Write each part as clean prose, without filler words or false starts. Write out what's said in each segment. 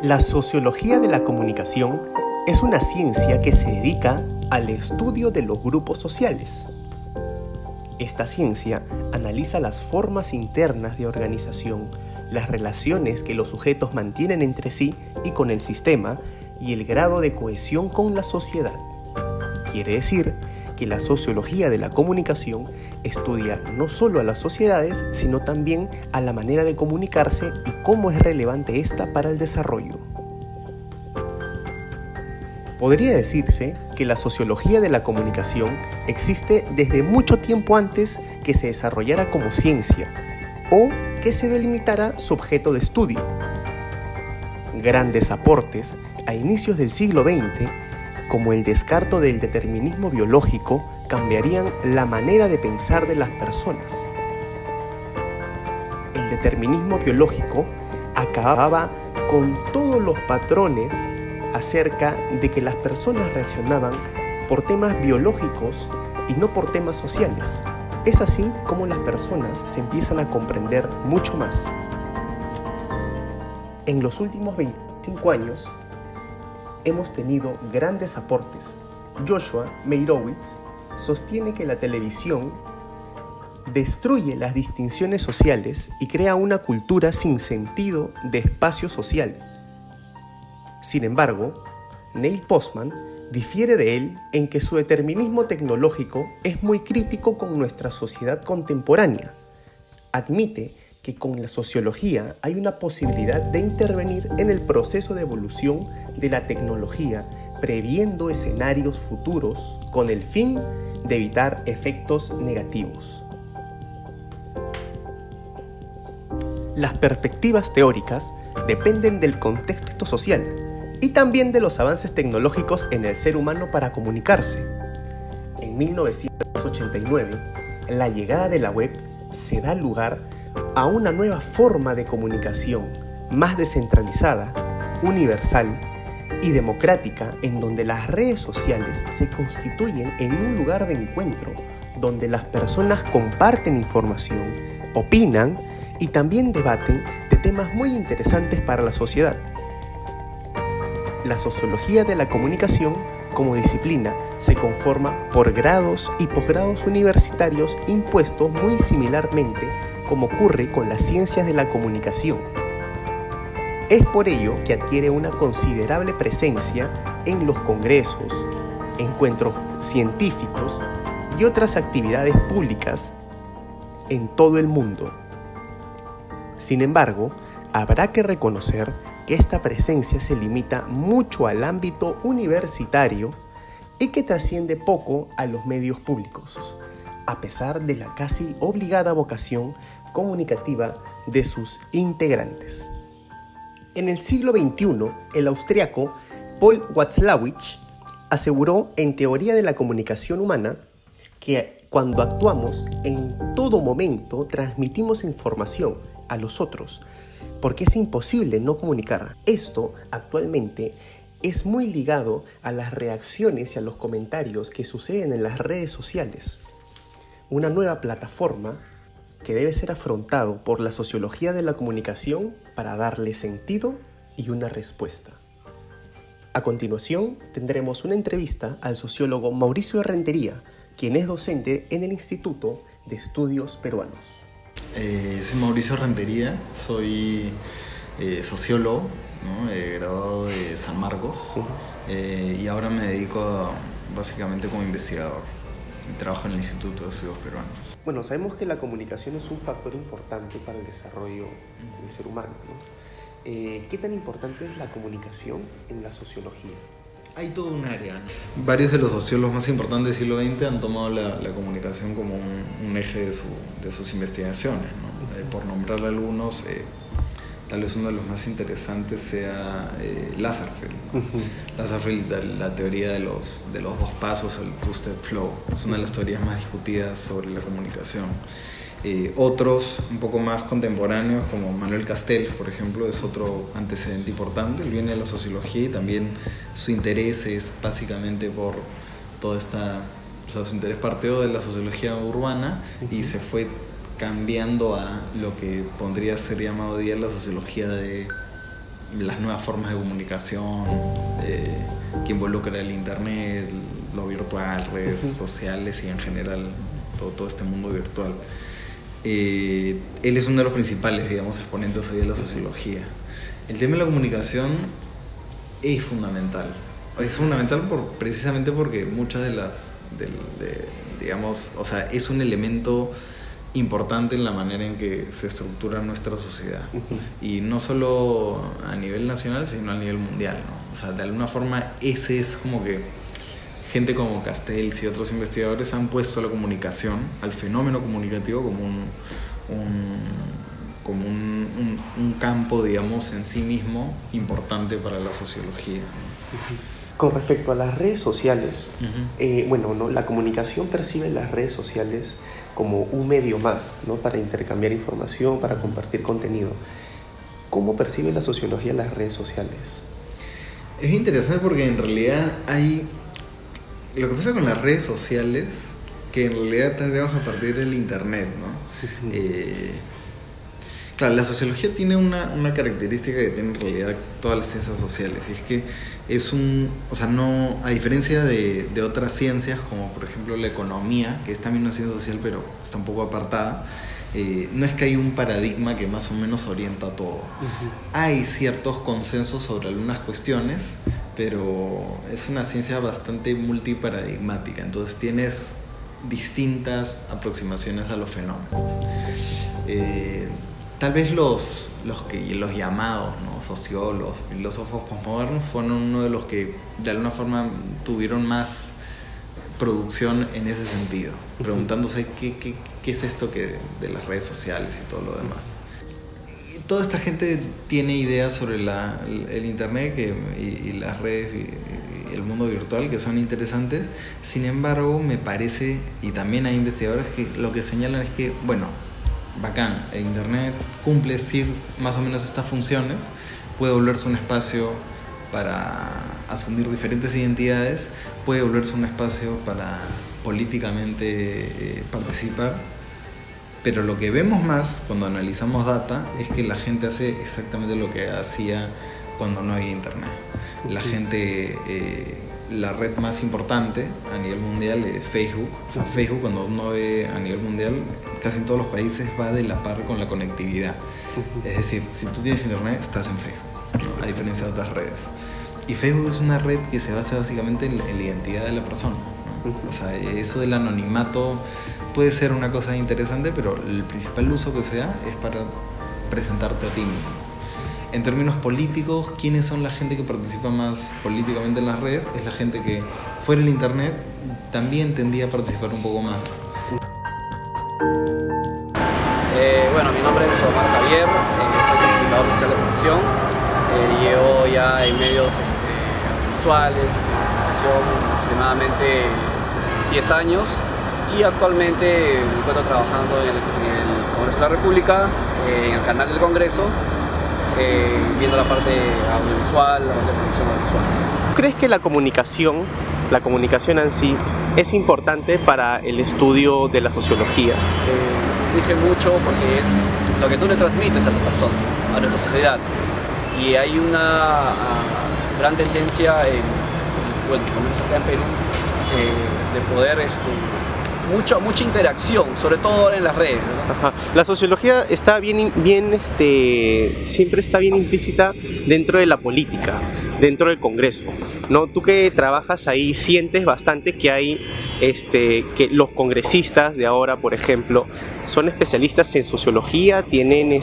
La sociología de la comunicación es una ciencia que se dedica al estudio de los grupos sociales. Esta ciencia analiza las formas internas de organización, las relaciones que los sujetos mantienen entre sí y con el sistema y el grado de cohesión con la sociedad. Quiere decir que la sociología de la comunicación estudia no solo a las sociedades, sino también a la manera de comunicarse y cómo es relevante esta para el desarrollo. Podría decirse que la sociología de la comunicación existe desde mucho tiempo antes que se desarrollara como ciencia o que se delimitara su objeto de estudio. Grandes aportes a inicios del siglo XX, como el descarto del determinismo biológico, cambiarían la manera de pensar de las personas. El determinismo biológico acababa con todos los patrones acerca de que las personas reaccionaban por temas biológicos y no por temas sociales. Es así como las personas se empiezan a comprender mucho más. En los últimos 25 años hemos tenido grandes aportes. Joshua Meyrowitz sostiene que la televisión destruye las distinciones sociales y crea una cultura sin sentido de espacio social. Sin embargo, Neil Postman difiere de él en que su determinismo tecnológico es muy crítico con nuestra sociedad contemporánea. Admite que con la sociología hay una posibilidad de intervenir en el proceso de evolución de la tecnología, previendo escenarios futuros con el fin de evitar efectos negativos. Las perspectivas teóricas dependen del contexto social y también de los avances tecnológicos en el ser humano para comunicarse. En 1989, la llegada de la web se da lugar a una nueva forma de comunicación, más descentralizada, universal y democrática, en donde las redes sociales se constituyen en un lugar de encuentro, donde las personas comparten información, opinan y también debaten de temas muy interesantes para la sociedad. La sociología de la comunicación, como disciplina, se conforma por grados y posgrados universitarios impuestos muy similarmente como ocurre con las ciencias de la comunicación. Es por ello que adquiere una considerable presencia en los congresos, encuentros científicos y otras actividades públicas en todo el mundo. Sin embargo, habrá que reconocer que esta presencia se limita mucho al ámbito universitario y que trasciende poco a los medios públicos, a pesar de la casi obligada vocación comunicativa de sus integrantes. En el siglo XXI, el austriaco Paul Watzlawick aseguró en Teoría de la Comunicación Humana que cuando actuamos en todo momento transmitimos información a los otros, porque es imposible no comunicar. Esto actualmente es muy ligado a las reacciones y a los comentarios que suceden en las redes sociales. Una nueva plataforma que debe ser afrontado por la sociología de la comunicación para darle sentido y una respuesta. A continuación tendremos una entrevista al sociólogo Mauricio Rentería, quien es docente en el Instituto de Estudios Peruanos. Soy Mauricio Rentería, soy sociólogo, ¿no? Graduado de San Marcos, y ahora me dedico básicamente como investigador y trabajo en el Instituto de Estudios Peruanos. Bueno, sabemos que la comunicación es un factor importante para el desarrollo del ser humano, ¿no? ¿Qué tan importante es la comunicación en la sociología? Hay todo un área, ¿no? Varios de los sociólogos más importantes del siglo XX han tomado la comunicación como un eje de sus investigaciones, ¿no? Por nombrarle algunos, tal vez uno de los más interesantes sea Lasserfeld, ¿no? Lasserfeld, la teoría de los dos pasos, el two-step flow, es una de las teorías más discutidas sobre la comunicación. Otros un poco más contemporáneos, como Manuel Castells, por ejemplo, es otro antecedente importante. Él viene de la sociología y también su interés es básicamente por toda esta... O sea, su interés partió de la sociología urbana y se fue cambiando a lo que podría ser llamado hoy día la sociología de las nuevas formas de comunicación que involucra el internet, lo virtual, redes sociales y en general todo este mundo virtual. Él es uno de los principales, digamos, exponentes hoy de la sociología. El tema de la comunicación es fundamental. Es fundamental precisamente porque muchas de las, digamos, o sea, es un elemento importante en la manera en que se estructura nuestra sociedad. Y no solo a nivel nacional, sino a nivel mundial, ¿no? O sea, de alguna forma ese es como que gente como Castells y otros investigadores han puesto a la comunicación, al fenómeno comunicativo como un campo, digamos, en sí mismo importante para la sociología, ¿no? Con respecto a las redes sociales, la comunicación percibe las redes sociales como un medio más, ¿no? Para intercambiar información, para compartir contenido. ¿Cómo percibe la sociología las redes sociales? Es interesante porque en realidad lo que pasa con las redes sociales, que en realidad tendríamos a partir del internet, ¿no? Claro, la sociología tiene una característica que tiene en realidad todas las ciencias sociales, y es que no, a diferencia de otras ciencias, como por ejemplo la economía, que es también una ciencia social pero está un poco apartada, no es que hay un paradigma que más o menos orienta todo. Hay ciertos consensos sobre algunas cuestiones, pero es una ciencia bastante multiparadigmática, entonces tienes distintas aproximaciones a los fenómenos. Tal vez los llamados, ¿no?, sociólogos, filósofos posmodernos fueron uno de los que de alguna forma tuvieron más producción en ese sentido, preguntándose qué es esto de las redes sociales y todo lo demás. Y toda esta gente tiene ideas sobre el internet y las redes y el mundo virtual que son interesantes. Sin embargo, me parece, y también hay investigadores que lo que señalan es que, bueno, bacán, el internet cumple más o menos estas funciones, puede volverse un espacio para asumir diferentes identidades, puede volverse un espacio para políticamente participar, pero lo que vemos más cuando analizamos data es que la gente hace exactamente lo que hacía cuando no había internet. La gente, la red más importante a nivel mundial es Facebook. O sea, Facebook, cuando uno ve a nivel mundial, casi en todos los países va de la par con la conectividad. Es decir, si tú tienes internet, estás en Facebook, ¿no?, a diferencia de otras redes. Y Facebook es una red que se basa básicamente en la identidad de la persona, ¿no? O sea, eso del anonimato puede ser una cosa interesante, pero el principal uso que se da es para presentarte a ti mismo. En términos políticos, ¿quiénes son la gente que participa más políticamente en las redes? Es la gente que fuera del internet también tendía a participar un poco más. Mi nombre es Omar Javier, soy comunicador social de profesión. Llevo ya en medios visuales, comunicación, aproximadamente 10 años, y actualmente me encuentro trabajando en el Congreso de la República, en el canal del Congreso, viendo la parte audiovisual, la parte de producción audiovisual. ¿Crees que la comunicación en sí, es importante para el estudio de la sociología? Dije mucho porque es lo que tú le transmites a la persona, a nuestra sociedad. Y hay una gran tendencia, por lo menos acá en Perú, de poder mucha interacción, sobre todo ahora en las redes, ¿no? Ajá. La sociología está siempre está bien implícita dentro de la política, dentro del Congreso, ¿no? Tú que trabajas ahí sientes bastante que hay que los congresistas de ahora, por ejemplo, son especialistas en sociología, tienen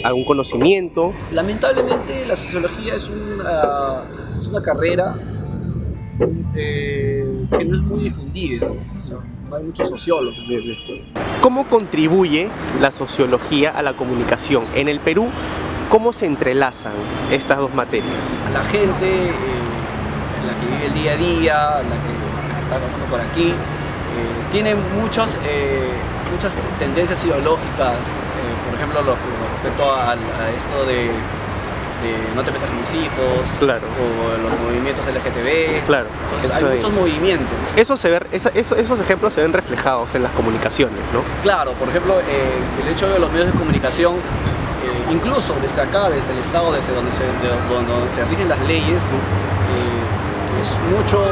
algún conocimiento. Lamentablemente la sociología es una carrera que no es muy difundida, ¿no? O sea, no hay muchos sociólogos. ¿Cómo contribuye la sociología a la comunicación? En el Perú, ¿cómo se entrelazan estas dos materias? La gente, la que vive el día a día, la que está pasando por aquí, tiene muchas tendencias ideológicas, por ejemplo, respecto a esto de no te metas con mis hijos, claro, o los movimientos LGTB. Claro. Entonces hay muchos movimientos. Esos ejemplos se ven reflejados en las comunicaciones, ¿no? Claro, por ejemplo, el hecho de los medios de comunicación incluso desde acá, desde el Estado, desde donde se rigen las leyes, es mucho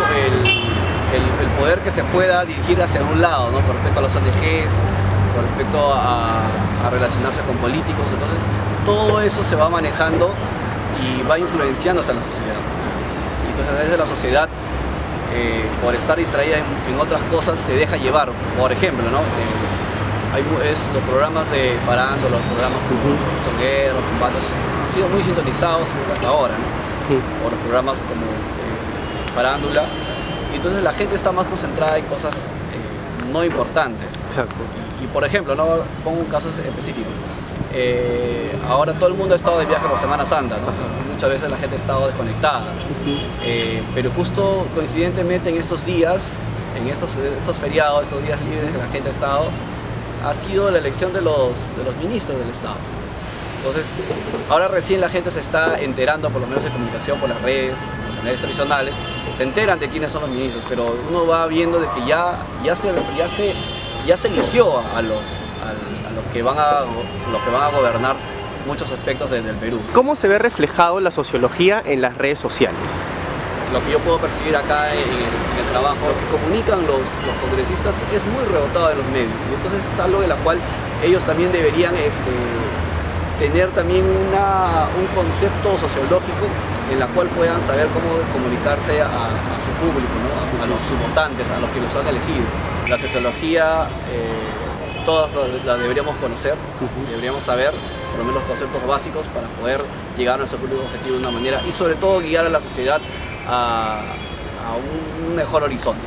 el poder que se pueda dirigir hacia un lado, ¿no? Con respecto a los ONGs, con respecto a relacionarse con políticos. Entonces todo eso se va manejando y va influenciándose en la sociedad. Y entonces a través de la sociedad, por estar distraída en otras cosas, se deja llevar. Por ejemplo, ¿no? Los programas de farándula, los programas son guerras, combates, han sido muy sintonizados hasta ahora, ¿no? O los programas como farándula. Y entonces la gente está más concentrada en cosas no importantes. Exacto. Y por ejemplo, ¿no? Pongo un caso específico. Ahora todo el mundo ha estado de viaje por Semana Santa, ¿no? Muchas veces la gente ha estado desconectada. Pero justo coincidentemente en estos días, en estos feriados, estos días libres que la gente ha estado, ha sido la elección de los ministros del Estado. Entonces, ahora recién la gente se está enterando por los medios de comunicación, por las redes tradicionales, se enteran de quiénes son los ministros, pero uno va viendo de que ya se eligió a los que van a gobernar muchos aspectos del Perú. ¿Cómo se ve reflejado la sociología en las redes sociales? Lo que yo puedo percibir acá en el trabajo, lo que comunican los congresistas es muy rebotado de los medios, y entonces es algo de la cual ellos también deberían tener también un concepto sociológico en la cual puedan saber cómo comunicarse a su público, ¿no? a sus votantes, a los que los han elegido. La sociología todas la deberíamos conocer, deberíamos saber por lo menos los conceptos básicos para poder llegar a nuestro público objetivo de una manera y sobre todo guiar a la sociedad a un mejor horizonte.